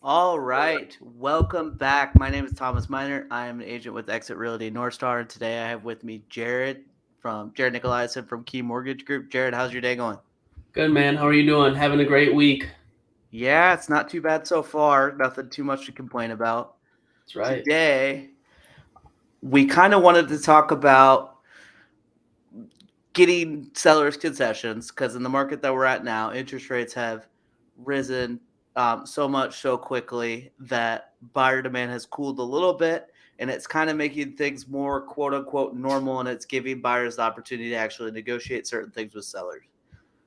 All right. Welcome back. My name is Thomas Mineart. I am an agent with EXIT Realty North Star. And today I have with me Jared Nicolaisen from Key Mortgage Group. Jared, how's your day going? Good, man. How are you doing? Having a great week. Yeah, it's not too bad so far. Nothing too much to complain about. That's right. Today, we kind of wanted to talk about getting sellers concessions because in the market that we're at now, interest rates have risen so much so quickly that buyer demand has cooled a little bit, and it's kind of making things more quote unquote normal, and it's giving buyers the opportunity to actually negotiate certain things with sellers.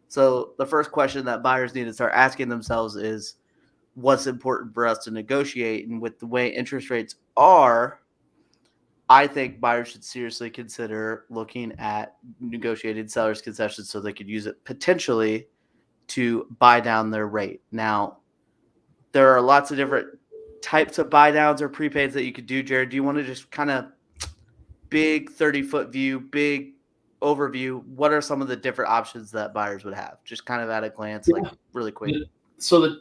So the first question that buyers need to start asking themselves is what's important for us to negotiate, and with the way interest rates are, I think buyers should seriously consider looking at negotiated sellers concessions so they could use it potentially to buy down their rate. Now, there are lots of different types of buy downs or prepaids that you could do. Jared, do you want to just kind of big 30-foot view, big overview? What are some of the different options that buyers would have? Just kind of at a glance, like Yeah. really quick.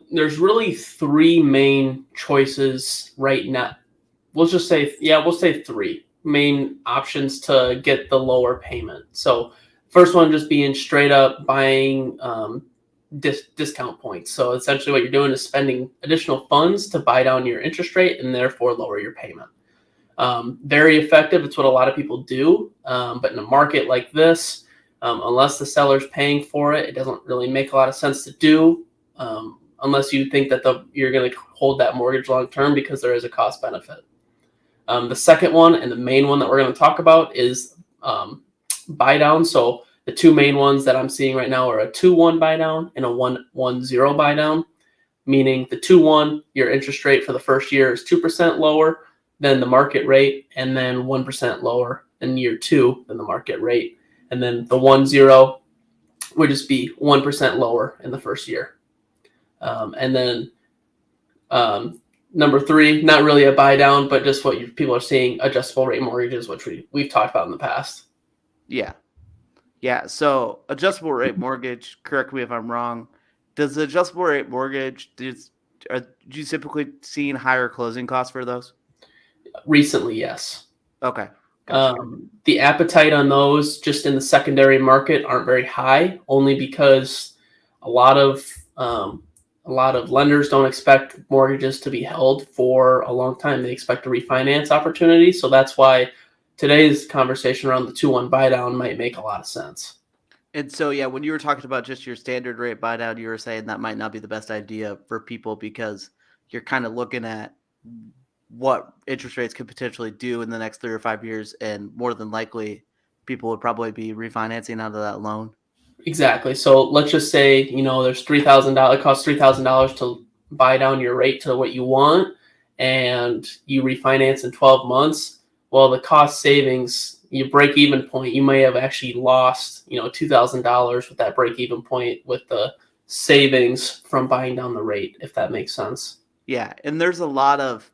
There's really three main choices right now. We'll say three main options to get the lower payment. So, first one just being straight up buying discount points. So, essentially, what you're doing is spending additional funds to buy down your interest rate and therefore lower your payment. Very effective. It's what a lot of people do. But in a market like this, unless the seller's paying for it, it doesn't really make a lot of sense to do. Unless you think that you're going to hold that mortgage long term because there is a cost benefit. The second one and the main one that we're going to talk about is buy down. So the two main ones that I'm seeing right now are a 2-1 buy down and a 1-1-0 buy down, meaning the 2-1, your interest rate for the first year is 2% lower than the market rate, and then 1% lower in year two than the market rate. And then the 1-0 would just be 1% lower in the first year. And then number three, not really a buy down, but just what people are seeing, adjustable rate mortgages, which we've talked about in the past. Yeah. Yeah. So adjustable rate mortgage, correct me if I'm wrong. Does the adjustable rate mortgage, are you typically seeing higher closing costs for those? Recently, yes. Okay. Gotcha. The appetite on those just in the secondary market aren't very high, only because a lot of lenders don't expect mortgages to be held for a long time. They expect a refinance opportunity. So that's why today's conversation around the 2-1 buy down might make a lot of sense. And so, yeah, when you were talking about just your standard rate buy down, you were saying that might not be the best idea for people because you're kind of looking at what interest rates could potentially do in the next 3 or 5 years, and more than likely, people would probably be refinancing out of that loan. Exactly. So let's just say, there's $3,000, it costs $3,000 to buy down your rate to what you want, and you refinance in 12 months. Well, the cost savings, your break even point, you may have actually lost, $2,000 with that break even point with the savings from buying down the rate, if that makes sense. Yeah, and there's a lot of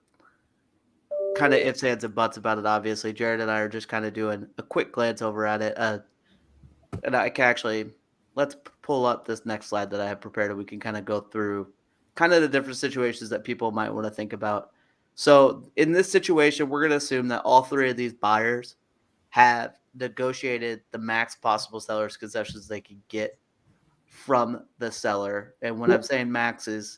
kind of ifs, ands, and buts about it. Obviously, Jared and I are just kind of doing a quick glance over at it, and I can actually let's pull up this next slide that I have prepared, and we can kind of go through kind of the different situations that people might want to think about. So, in this situation, we're going to assume that all three of these buyers have negotiated the max possible seller's concessions they can get from the seller. And when I'm Yep. saying max is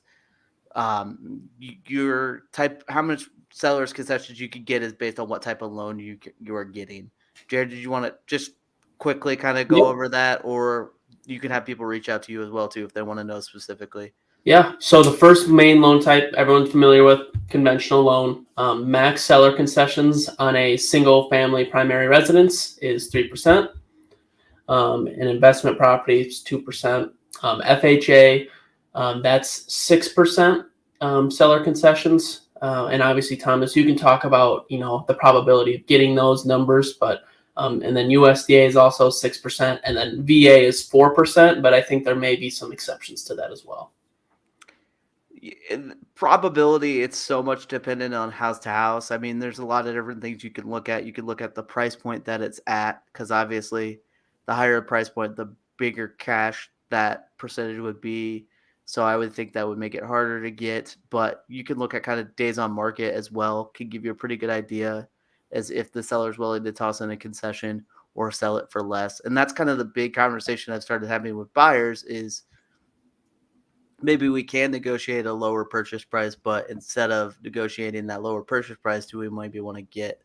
your type, how much seller's concessions you could get is based on what type of loan you are getting. Jared, did you want to just quickly kind of go Yep. over that, or you can have people reach out to you as well too if they want to know specifically? Yeah. So the first main loan type everyone's familiar with, conventional loan. Max seller concessions on a single family primary residence is 3%. An investment property is 2%. FHA, that's 6% seller concessions. And obviously, Thomas, you can talk about the probability of getting those numbers, but and then USDA is also 6%, and then VA is 4%. But I think there may be some exceptions to that as well. Probability, it's so much dependent on house to house. I mean, there's a lot of different things you can look at. You can look at the price point that it's at, because obviously the higher the price point, the bigger cash that percentage would be. So I would think that would make it harder to get, but you can look at kind of days on market as well, can give you a pretty good idea as if the seller's willing to toss in a concession or sell it for less. And that's kind of the big conversation I've started having with buyers is maybe we can negotiate a lower purchase price, but instead of negotiating that lower purchase price, do we maybe want to get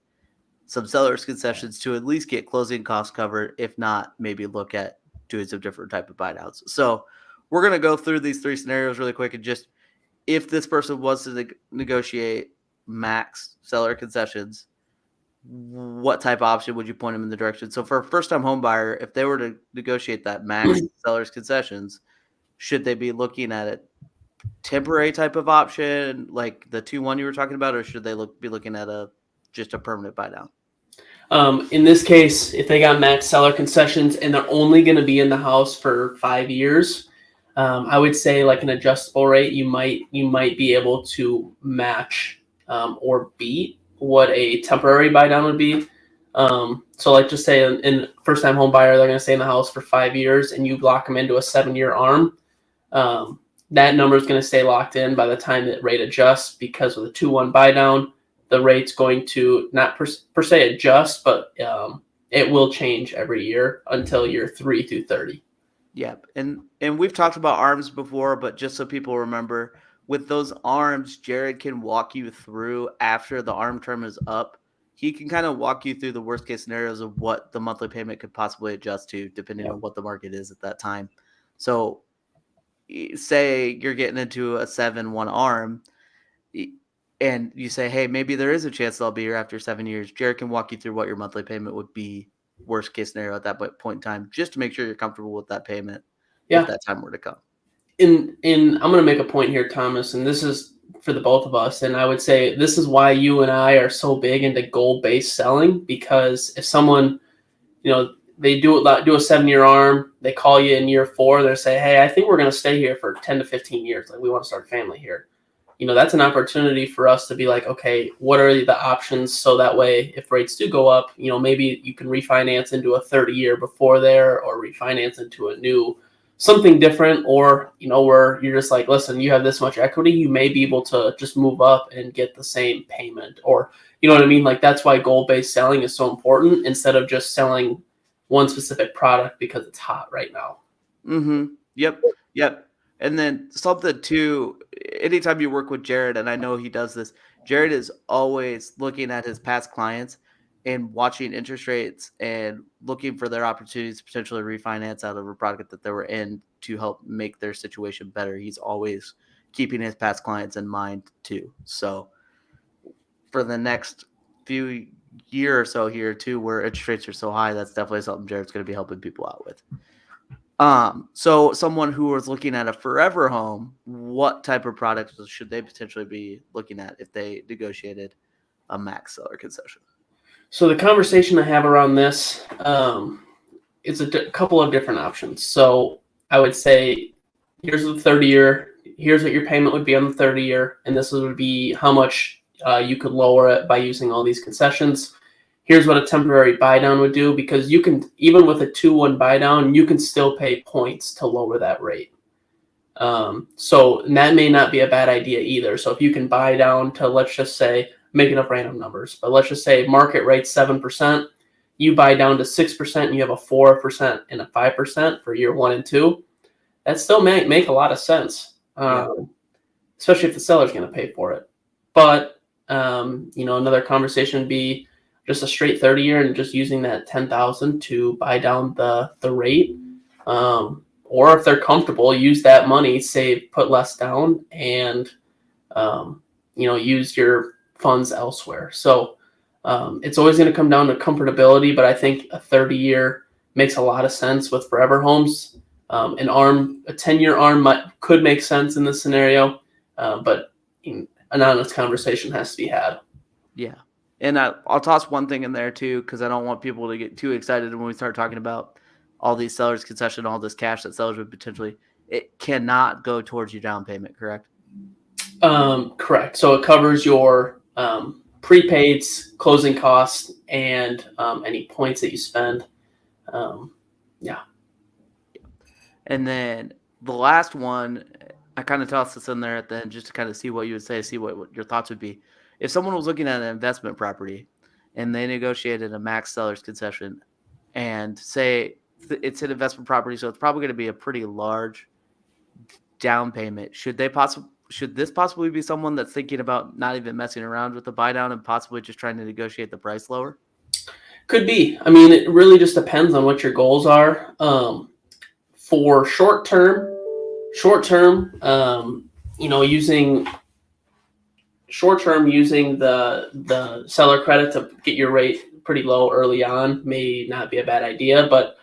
some seller's concessions to at least get closing costs covered? If not, maybe look at doing some different type of buy downs. So we're going to go through these three scenarios really quick and just if this person was to negotiate max seller concessions, what type of option would you point them in the direction? So for a first-time home buyer, if they were to negotiate that max seller's concessions, should they be looking at a temporary type of option like the 2-1 you were talking about, or should they be looking at just a permanent buy down? In this case, if they got max seller concessions and they're only going to be in the house for 5 years, I would say like an adjustable rate, you might be able to match or beat what a temporary buy down would be. So like just say in first time home buyer, they're going to stay in the house for 5 years and you lock them into a 7-year arm. That number is going to stay locked in by the time that rate adjusts, because with a 2-1 buy down, the rate's going to not per se adjust, but it will change every year until year 3 through 30. Yeah, and we've talked about arms before, but just so people remember, with those arms, Jared can walk you through after the arm term is up. He can kind of walk you through the worst case scenarios of what the monthly payment could possibly adjust to, depending on what the market is at that time. So, say you're getting into a 7-1 arm, and you say, hey, maybe there is a chance that I'll be here after 7 years. Jared can walk you through what your monthly payment would be, worst case scenario at that point in time, just to make sure you're comfortable with that payment if that time were to come. I'm going to make a point here, Thomas, and this is for the both of us. And I would say this is why you and I are so big into goal-based selling, because if someone, they do a 7-year arm, they call you in year 4, they say, hey, I think we're going to stay here for 10 to 15 years. Like, we want to start a family here. That's an opportunity for us to be like, okay, what are the options? So that way, if rates do go up, maybe you can refinance into a 30-year before there, or refinance into a new something different, or, where you're just like, listen, you have this much equity, you may be able to just move up and get the same payment, or, you know what I mean? Like, that's why goal-based selling is so important, instead of just selling one specific product because it's hot right now. Mm-hmm. Yep. And then something too, anytime you work with Jared, and I know he does this, Jared is always looking at his past clients and watching interest rates and looking for their opportunities to potentially refinance out of a product that they were in to help make their situation better. He's always keeping his past clients in mind too. So for the next few year or so here too, where interest rates are so high, that's definitely something Jared's going to be helping people out with. So someone who was looking at a forever home, what type of products should they potentially be looking at if they negotiated a max seller concession? So the conversation I have around this, it's a couple of different options. So I would say, here's the 30-year, here's what your payment would be on the 30-year, and this would be how much you could lower it by using all these concessions. Here's what a temporary buy down would do, because you can, even with a 2-1 buy down, you can still pay points to lower that rate. So that may not be a bad idea either. So if you can buy down to, let's just say, making up random numbers, but let's just say market rate 7%, you buy down to 6%, and you have a 4% and a 5% for year 1 and 2. That still make a lot of sense, especially if the seller's going to pay for it. But another conversation would be just a straight 30-year and just using that $10,000 to buy down the rate. Or if they're comfortable, use that money, put less down, and use your funds elsewhere. So it's always going to come down to comfortability, but I think a 30-year makes a lot of sense with forever homes. A 10-year arm could make sense in this scenario, but an honest conversation has to be had. Yeah. And I'll toss one thing in there too, because I don't want people to get too excited when we start talking about all these sellers concession, all this cash that sellers would potentially, it cannot go towards your down payment, correct? Correct. So it covers your prepaids, closing costs, and any points that you spend. And then the last one, I kind of tossed this in there at the end just to kind of see what you would say, see what your thoughts would be. If someone was looking at an investment property and they negotiated a max seller's concession and say it's an investment property, so it's probably going to be a pretty large down payment. Should this possibly be someone that's thinking about not even messing around with the buy down and possibly just trying to negotiate the price lower? Could be. I mean, it really just depends on what your goals are. For short term, using the seller credit to get your rate pretty low early on may not be a bad idea, but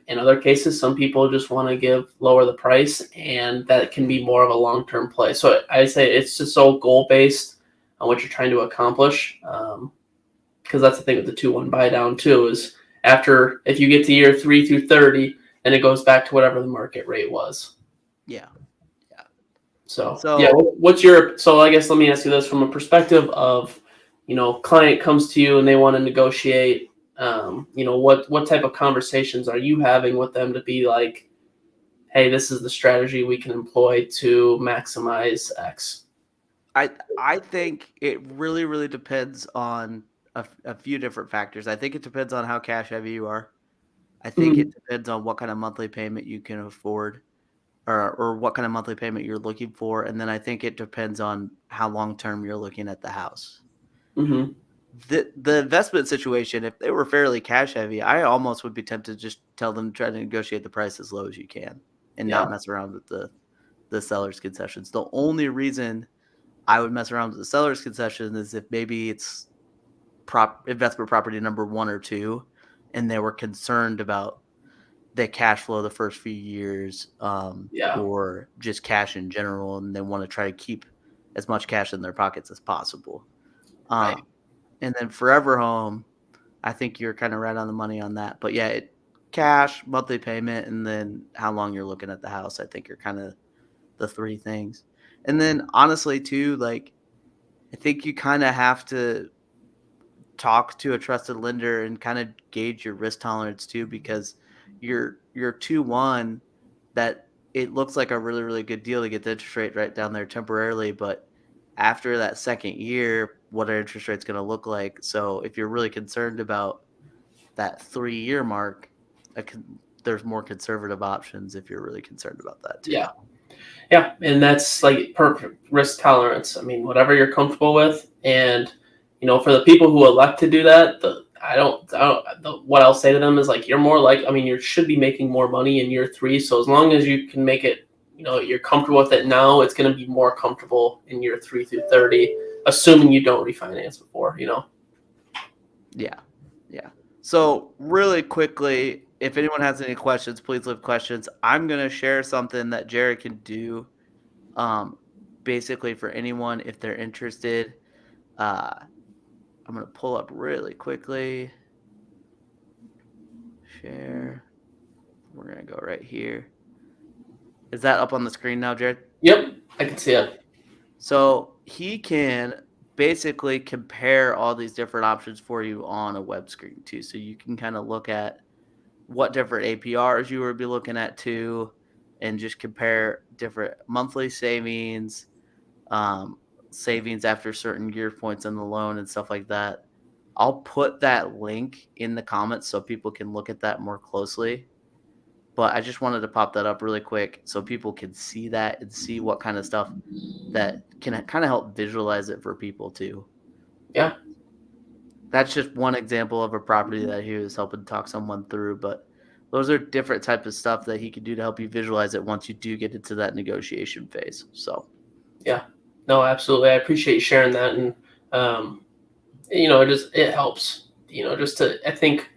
in other cases, some people just want to lower the price, and that can be more of a long-term play. So I say it's just so goal-based on what you're trying to accomplish, because that's the thing with the 2-1 buy down too, is if you get to year 3 through 30, then it goes back to whatever the market rate was. Yeah. So yeah, so I guess let me ask you this from a perspective of, client comes to you and they want to negotiate. What type of conversations are you having with them to be like, hey, this is the strategy we can employ to maximize X? I think it really, really depends on a few different factors. I think it depends on how cash heavy you are. I think Mhm. it depends on what kind of monthly payment you can afford, or what kind of monthly payment you're looking for. And then I think it depends on how long term you're looking at the house. Mm-hmm. The investment situation, if they were fairly cash heavy, I almost would be tempted to just tell them, try to negotiate the price as low as you can and Yeah. not mess around with the seller's concessions. The only reason I would mess around with the seller's concession is if maybe it's investment property number 1 or 2, and they were concerned about the cash flow the first few years, Yeah. or just cash in general, and they want to try to keep as much cash in their pockets as possible. Right. And then Forever Home, I think you're kind of right on the money on that. But yeah, cash, monthly payment, and then how long you're looking at the house, I think are kind of the 3 things. And then honestly too, like I think you kind of have to talk to a trusted lender and kind of gauge your risk tolerance too, because you're 2-1, that it looks like a really, really good deal to get the interest rate right down there temporarily, but after that second year, what our interest rate's going to look like. So if you're really concerned about that 3-year mark, there's more conservative options if you're really concerned about that too. Yeah. Yeah. And that's like perfect risk tolerance. I mean, whatever you're comfortable with. And, for the people who elect to do that, what I'll say to them is like, you should be making more money in year 3. So as long as you can make it, you're comfortable with it now, it's going to be more comfortable in year 3 through 30, assuming you don't refinance before. Yeah. Yeah. So really quickly, if anyone has any questions, please leave questions. I'm going to share something that Jared can do, um, basically for anyone if they're interested. Uh, I'm going to pull up really quickly. Share. We're going to go right here. Is that up on the screen now, Jared? Yep, I can see it. So he can basically compare all these different options for you on a web screen too. So you can kind of look at what different APRs you would be looking at too, and just compare different monthly savings, savings after certain year points in the loan and stuff like that. I'll put that link in the comments so people can look at that more closely. But I just wanted to pop that up really quick so people can see that and see what kind of stuff that can kind of help visualize it for people too. Yeah. That's just one example of a property that he was helping talk someone through, but those are different types of stuff that he can do to help you visualize it once you do get into that negotiation phase. So Yeah. No, absolutely. I appreciate you sharing that. And, it helps, I think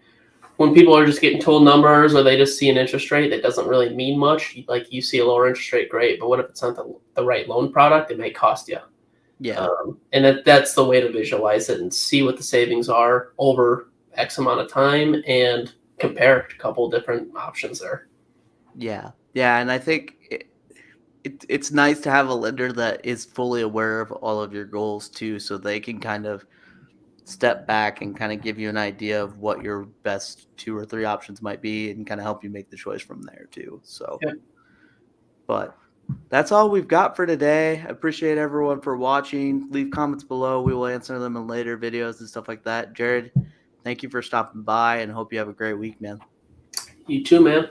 when people are just getting told numbers or they just see an interest rate that doesn't really mean much, like you see a lower interest rate, great. But what if it's not the right loan product? It may cost you. yeah, And that's the way to visualize it and see what the savings are over X amount of time and compare a couple different options there. yeah, yeah. And I think it's nice to have a lender that is fully aware of all of your goals too, so they can kind of step back and kind of give you an idea of what your best 2 or 3 options might be and kind of help you make the choice from there too. So, Yeah. but That's all we've got for today. I appreciate everyone for watching. Leave comments below. We will answer them in later videos and stuff like that. Jared, thank you for stopping by and hope you have a great week, man. You too, man.